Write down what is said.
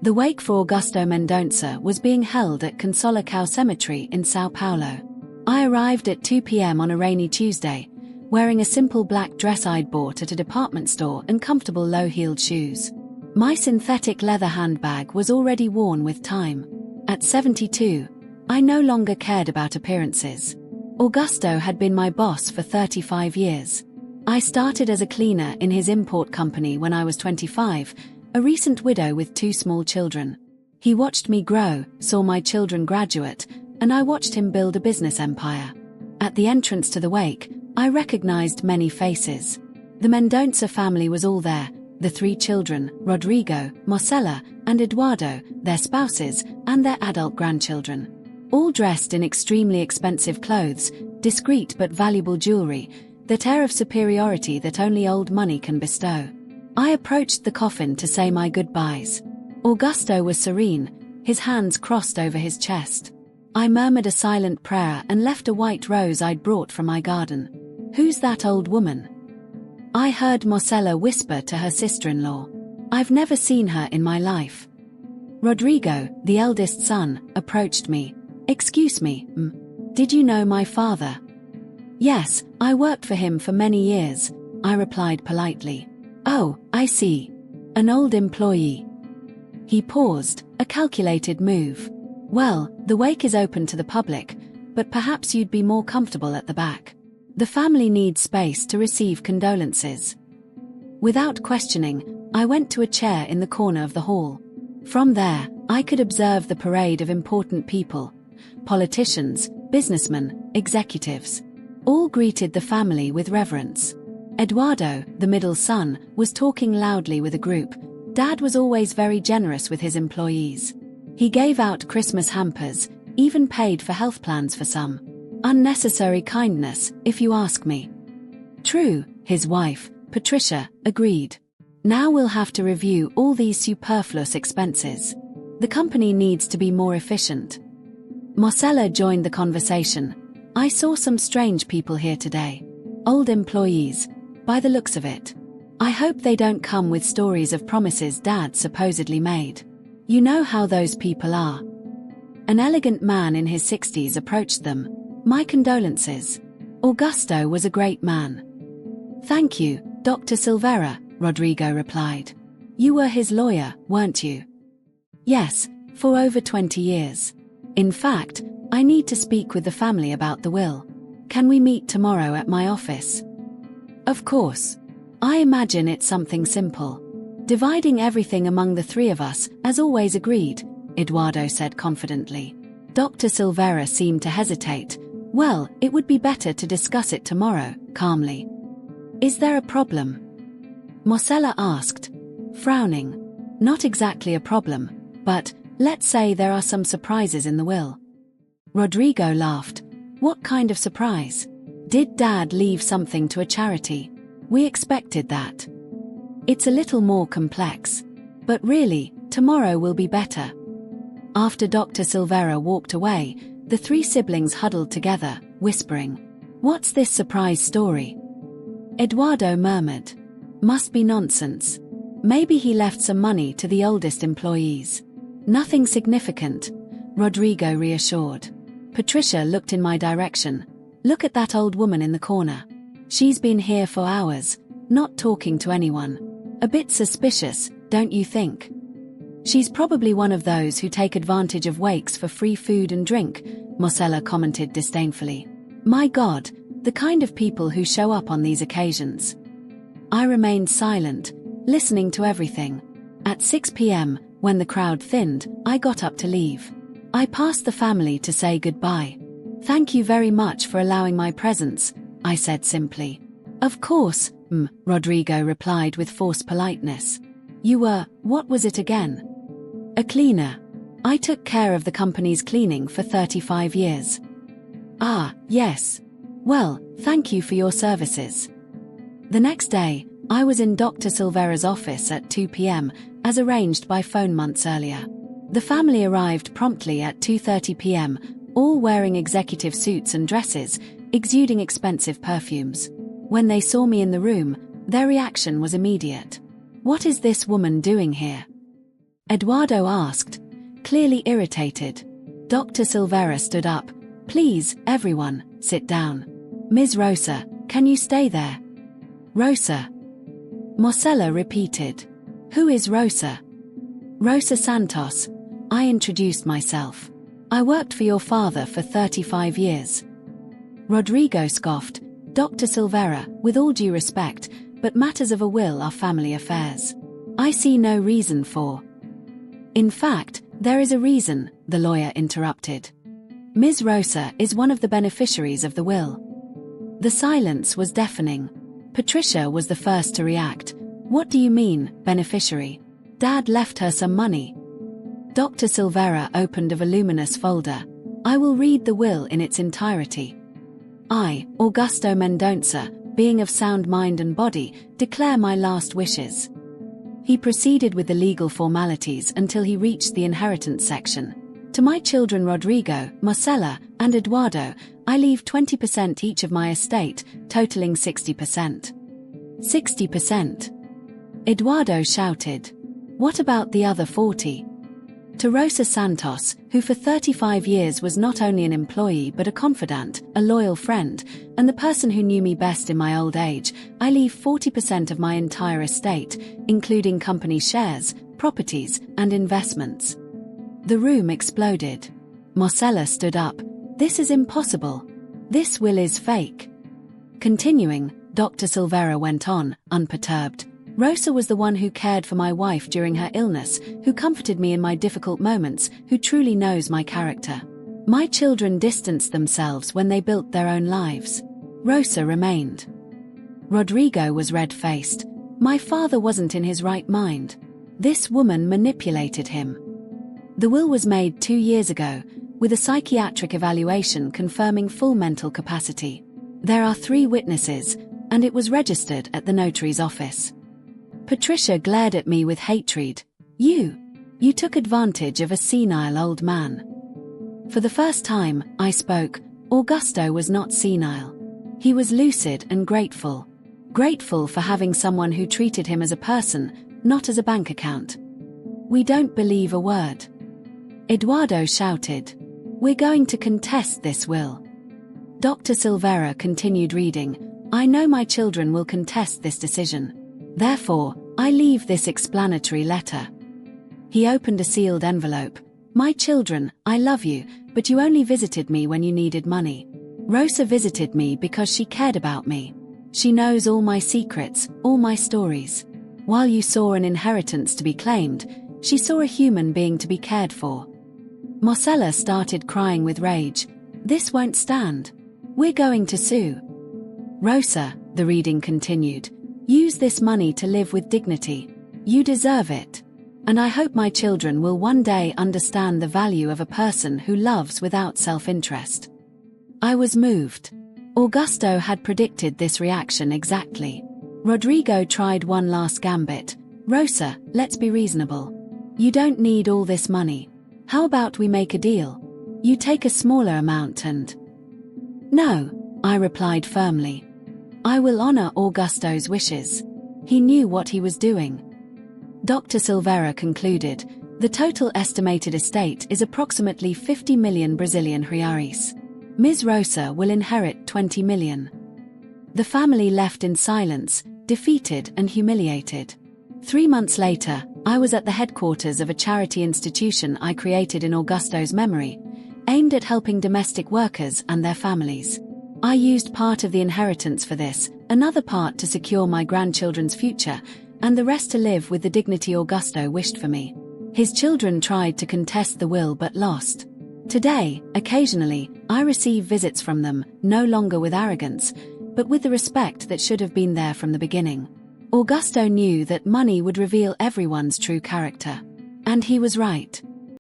The wake for Augusto Mendonça was being held at Consolacao Cemetery in São Paulo. I arrived at 2 p.m. on a rainy Tuesday, wearing a simple black dress I'd bought at a department store and comfortable low-heeled shoes. My synthetic leather handbag was already worn with time. At 72, I no longer cared about appearances. Augusto had been my boss for 35 years. I started as a cleaner in his import company when I was 25, a recent widow with 2 small children. He watched me grow, saw my children graduate, and I watched him build a business empire. At the entrance to the wake, I recognized many faces. The Mendonça family was all there, the 3 children, Rodrigo, Marcela, and Eduardo, their spouses, and their adult grandchildren. All dressed in extremely expensive clothes, discreet but valuable jewelry, that air of superiority that only old money can bestow. I approached the coffin to say my goodbyes. Augusto was serene, his hands crossed over his chest. I murmured a silent prayer and left a white rose I'd brought from my garden. "Who's that old woman?" I heard Marcela whisper to her sister-in-law. "I've never seen her in my life." Rodrigo, the eldest son, approached me. "Excuse me, did you know my father?" "Yes, I worked for him for many years," I replied politely. "Oh, I see. An old employee." He paused, a calculated move. "Well, the wake is open to the public, but perhaps you'd be more comfortable at the back. The family needs space to receive condolences." Without questioning, I went to a chair in the corner of the hall. From there, I could observe the parade of important people. Politicians, businessmen, executives. All greeted the family with reverence. Eduardo, the middle son, was talking loudly with a group. Dad was always very generous with his employees. He gave out Christmas hampers, even paid for health plans for some. Unnecessary kindness, if you ask me. True, his wife, Patricia, agreed. Now we'll have to review all these superfluous expenses. The company needs to be more efficient. Marcela joined the conversation. "I saw some strange people here today. Old employees, by the looks of it. I hope they don't come with stories of promises Dad supposedly made. You know how those people are." An elegant man in his 60s approached them. "My condolences. Augusto was a great man." "Thank you, Dr. Silveira," Rodrigo replied. "You were his lawyer, weren't you?" "Yes, for over 20 years. In fact, I need to speak with the family about the will. Can we meet tomorrow at my office?" "Of course. I imagine it's something simple. Dividing everything among the 3 of us, as always agreed," Eduardo said confidently. Dr. Silveira seemed to hesitate. "Well, it would be better to discuss it tomorrow," calmly. "Is there a problem?" Marcela asked, frowning. "Not exactly a problem, but let's say there are some surprises in the will." Rodrigo laughed. "What kind of surprise? Did Dad leave something to a charity? We expected that." "It's a little more complex. But really, tomorrow will be better." After Dr. Silveira walked away, the 3 siblings huddled together, whispering, "What's this surprise story?" Eduardo murmured, "Must be nonsense. Maybe he left some money to the oldest employees." "Nothing significant," Rodrigo reassured. Patricia looked in my direction. "Look at that old woman in the corner. She's been here for hours, not talking to anyone. A bit suspicious, don't you think?" "She's probably one of those who take advantage of wakes for free food and drink," Marcela commented disdainfully. "My God, the kind of people who show up on these occasions." I remained silent, listening to everything. At 6 p.m., when the crowd thinned, I got up to leave. I passed the family to say goodbye. "Thank you very much for allowing my presence," I said simply. "Of course," Rodrigo replied with forced politeness. "You were, what was it again?" "A cleaner. I took care of the company's cleaning for 35 years." "Ah, yes. Well, thank you for your services." The next day, I was in Dr. Silveira's office at 2 p.m., as arranged by phone months earlier. The family arrived promptly at 2:30 p.m., all wearing executive suits and dresses, exuding expensive perfumes. When they saw me in the room, their reaction was immediate. "What is this woman doing here?" Eduardo asked, clearly irritated. Dr. Silvera stood up. Please, everyone, sit down. Ms. Rosa, can you stay there? Rosa. Marcela repeated. Who is Rosa? Rosa Santos. I introduced myself. I worked for your father for 35 years. Rodrigo scoffed. Dr. Silvera, with all due respect, but matters of a will are family affairs. I see no reason for. In fact, there is a reason, the lawyer interrupted. Ms. Rosa is one of the beneficiaries of the will. The silence was deafening. Patricia was the first to react. What do you mean, beneficiary? Dad left her some money. Dr. Silvera opened a voluminous folder. I will read the will in its entirety. I, Augusto Mendonça, being of sound mind and body, declare my last wishes. He proceeded with the legal formalities until he reached the inheritance section. To my children Rodrigo, Marcela, and Eduardo, I leave 20% each of my estate, totaling 60%. 60%. Eduardo shouted. What about the other 40? To Rosa Santos, who for 35 years was not only an employee but a confidant, a loyal friend, and the person who knew me best in my old age, I leave 40% of my entire estate, including company shares, properties, and investments. The room exploded. Marcela stood up. This is impossible. This will is fake. Continuing, Dr. Silvera went on, unperturbed. Rosa was the one who cared for my wife during her illness, who comforted me in my difficult moments, who truly knows my character. My children distanced themselves when they built their own lives. Rosa remained. Rodrigo was red-faced. My father wasn't in his right mind. This woman manipulated him. The will was made 2 years ago, with a psychiatric evaluation confirming full mental capacity. There are 3 witnesses, and it was registered at the notary's office. Patricia glared at me with hatred. You took advantage of a senile old man. For the first time, I spoke. Augusto was not senile. He was lucid and grateful. Grateful for having someone who treated him as a person, not as a bank account. We don't believe a word. Eduardo shouted. We're going to contest this will. Dr. Silvera continued reading. I know my children will contest this decision. Therefore, I leave this explanatory letter. He opened a sealed envelope. My children, I love you, but you only visited me when you needed money. Rosa visited me because she cared about me. She knows all my secrets, all my stories. While you saw an inheritance to be claimed, she saw a human being to be cared for. Marcela started crying with rage. This won't stand. We're going to sue. Rosa, the reading continued. Use this money to live with dignity. You deserve it. And I hope my children will one day understand the value of a person who loves without self-interest. I was moved. Augusto had predicted this reaction exactly. Rodrigo tried one last gambit. Rosa, let's be reasonable. You don't need all this money. How about we make a deal? You take a smaller amount and... No, I replied firmly. I will honor Augusto's wishes. He knew what he was doing. Dr. Silvera concluded, the total estimated estate is approximately 50 million Brazilian reais. Ms. Rosa will inherit 20 million. The family left in silence, defeated and humiliated. 3 months later, I was at the headquarters of a charity institution I created in Augusto's memory, aimed at helping domestic workers and their families. I used part of the inheritance for this, another part to secure my grandchildren's future, and the rest to live with the dignity Augusto wished for me. His children tried to contest the will but lost. Today, occasionally, I receive visits from them, no longer with arrogance, but with the respect that should have been there from the beginning. Augusto knew that money would reveal everyone's true character. And he was right.